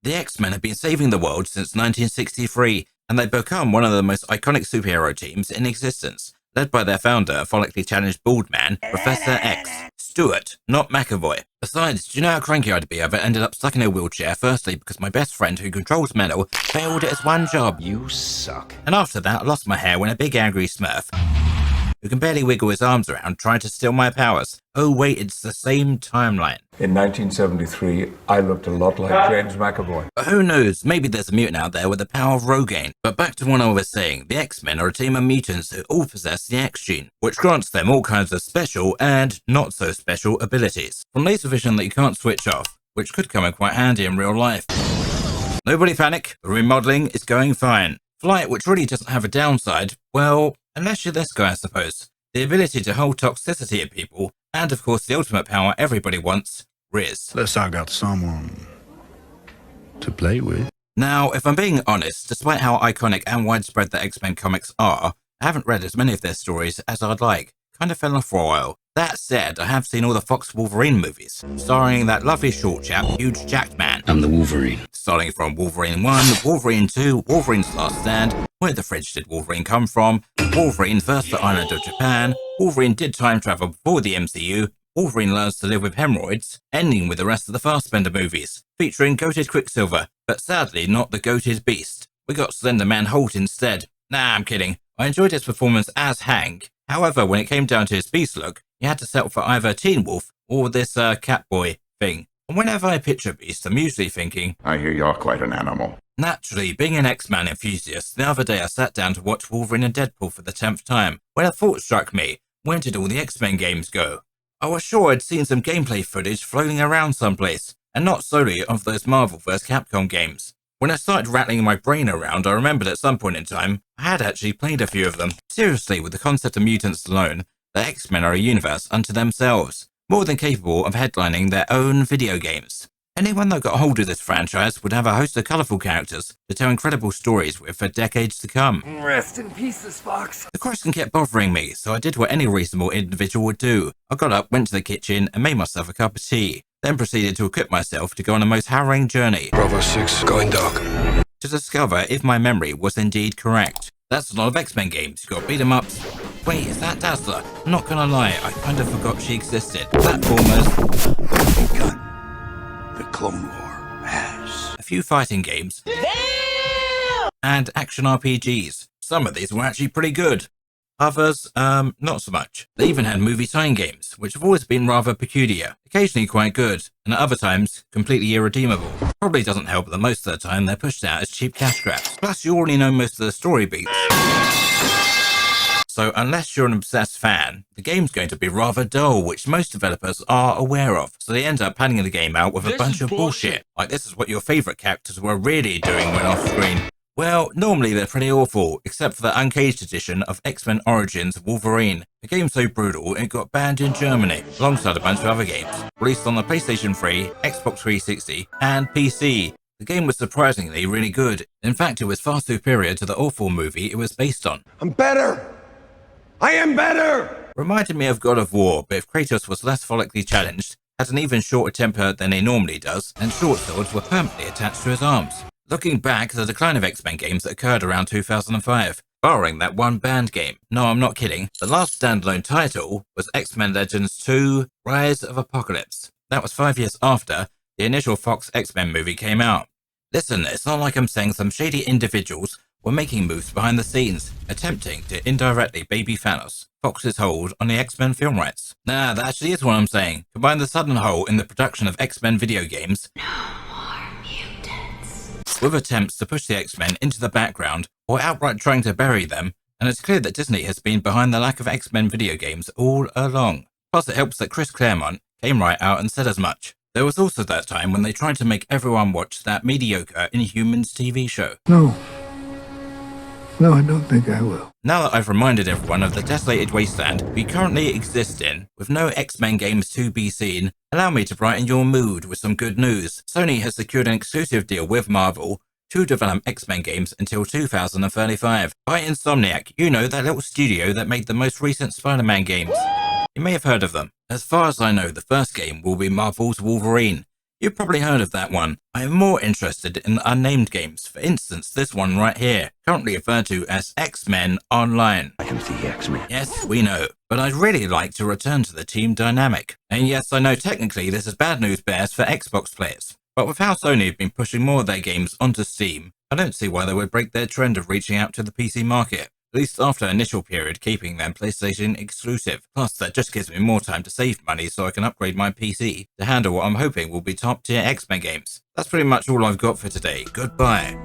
The X-Men have been saving the world since 1963, and they've become one of the most iconic superhero teams in existence, led by their founder, a follically challenged bald man, Professor X. Stewart, not McAvoy. Besides, do you know how cranky I'd be if I ended up stuck in a wheelchair, firstly because my best friend who controls metal failed at his one job. You suck. And after that, I lost my hair when a big angry Smurf, who can barely wiggle his arms around, tried to steal my powers. Oh wait, it's the same timeline. In 1973, I looked a lot like James McAvoy. But who knows, maybe there's a mutant out there with the power of Rogaine. But back to what I was saying, the X-Men are a team of mutants who all possess the X gene, which grants them all kinds of special and not so special abilities. From laser vision that you can't switch off, which could come in quite handy in real life. Nobody panic, the remodeling is going fine. Flight, which really doesn't have a downside, well, unless you're this guy I suppose. The ability to hold toxicity at people, and of course the ultimate power everybody wants, Riz. Unless I got someone to play with. Now, if I'm being honest, despite how iconic and widespread the X-Men comics are, I haven't read as many of their stories as I'd like. Kind of fell off for a while. That said, I have seen all the Fox Wolverine movies, starring that lovely short chap, Huge Jacked Man. I'm the Wolverine. Starting from Wolverine 1, Wolverine 2, Wolverine's Last Stand, Where the Fridge Did Wolverine Come From, Wolverine First the Island of Japan, Wolverine Did Time Travel Before the MCU, Wolverine Learns to Live with Hemorrhoids, ending with the rest of the Fassbender movies, featuring goated Quicksilver, but sadly not the goated Beast. We got Slender Man Holt instead. Nah, I'm kidding. I enjoyed his performance as Hank. However, when it came down to his Beast look, you had to settle for either Teen Wolf or this Catboy thing. And whenever I picture Beast, I'm usually thinking, I hear you're quite an animal. Naturally, being an X-Men enthusiast, the other day I sat down to watch Wolverine and Deadpool for the 10th time, when a thought struck me, where did all the X-Men games go? I was sure I'd seen some gameplay footage floating around someplace, and not solely of those Marvel vs. Capcom games. When I started rattling my brain around, I remembered at some point in time, I had actually played a few of them. Seriously, with the concept of mutants alone, the X-Men are a universe unto themselves, more than capable of headlining their own video games. Anyone that got hold of this franchise would have a host of colourful characters to tell incredible stories with for decades to come. Rest in pieces, Fox. The question kept bothering me, so I did what any reasonable individual would do. I got up, went to the kitchen, and made myself a cup of tea, then proceeded to equip myself to go on a most harrowing journey. Bravo 6, going dark. To discover if my memory was indeed correct. That's a lot of X-Men games. You got beat 'em ups. Wait, is that Dazzler? I'm not gonna lie, I kind of forgot she existed. Platformers. Oh God. The Clone War has. A few fighting games. Damn! And action RPGs. Some of these were actually pretty good. Others, not so much. They even had movie tie-in games, which have always been rather peculiar, occasionally quite good, and at other times, completely irredeemable. Probably doesn't help that most of the time they're pushed out as cheap cash grabs. Plus, you already know most of the story beats. So unless you're an obsessed fan, the game's going to be rather dull, which most developers are aware of. So they end up padding the game out with a bunch of bullshit. Like this is what your favourite characters were really doing when off screen. Well, normally they're pretty awful, except for the uncaged edition of X-Men Origins Wolverine. A game so brutal it got banned in Germany, alongside a bunch of other games. Released on the PlayStation 3, Xbox 360, and PC. The game was surprisingly really good. In fact, it was far superior to the awful movie it was based on. I'm better! I am better! Reminded me of God of War, but if Kratos was less follically challenged, had an even shorter temper than he normally does, and short swords were permanently attached to his arms. Looking back, the decline of X-Men games that occurred around 2005, barring that one banned game. No, I'm not kidding. The last standalone title was X-Men Legends 2 Rise of Apocalypse. That was 5 years after the initial Fox X-Men movie came out. Listen, it's not like I'm saying some shady individuals were making moves behind the scenes, attempting to indirectly baby Thanos, Fox's hold on the X-Men film rights. Nah, that actually is what I'm saying. Combine the sudden hole in the production of X-Men video games with attempts to push the X-Men into the background or outright trying to bury them, and it's clear that Disney has been behind the lack of X-Men video games all along. Plus it helps that Chris Claremont came right out and said as much. There was also that time when they tried to make everyone watch that mediocre Inhumans TV show. No, I don't think I will. Now that I've reminded everyone of the desolated wasteland we currently exist in, with no X-Men games to be seen, allow me to brighten your mood with some good news. Sony has secured an exclusive deal with Marvel to develop X-Men games until 2035. By Insomniac, you know, that little studio that made the most recent Spider-Man games. You may have heard of them. As far as I know, the first game will be Marvel's Wolverine. You've probably heard of that one. I am more interested in unnamed games, for instance this one right here, currently referred to as X-Men Online. I am the X-Men. Yes, we know, but I'd really like to return to the team dynamic. And yes, I know technically this is bad news bears for Xbox players, but with how Sony have been pushing more of their games onto Steam, I don't see why they would break their trend of reaching out to the PC market. At least after an initial period keeping them PlayStation exclusive. Plus, that just gives me more time to save money so I can upgrade my PC to handle what I'm hoping will be top tier X-Men games. That's pretty much all I've got for today. Goodbye.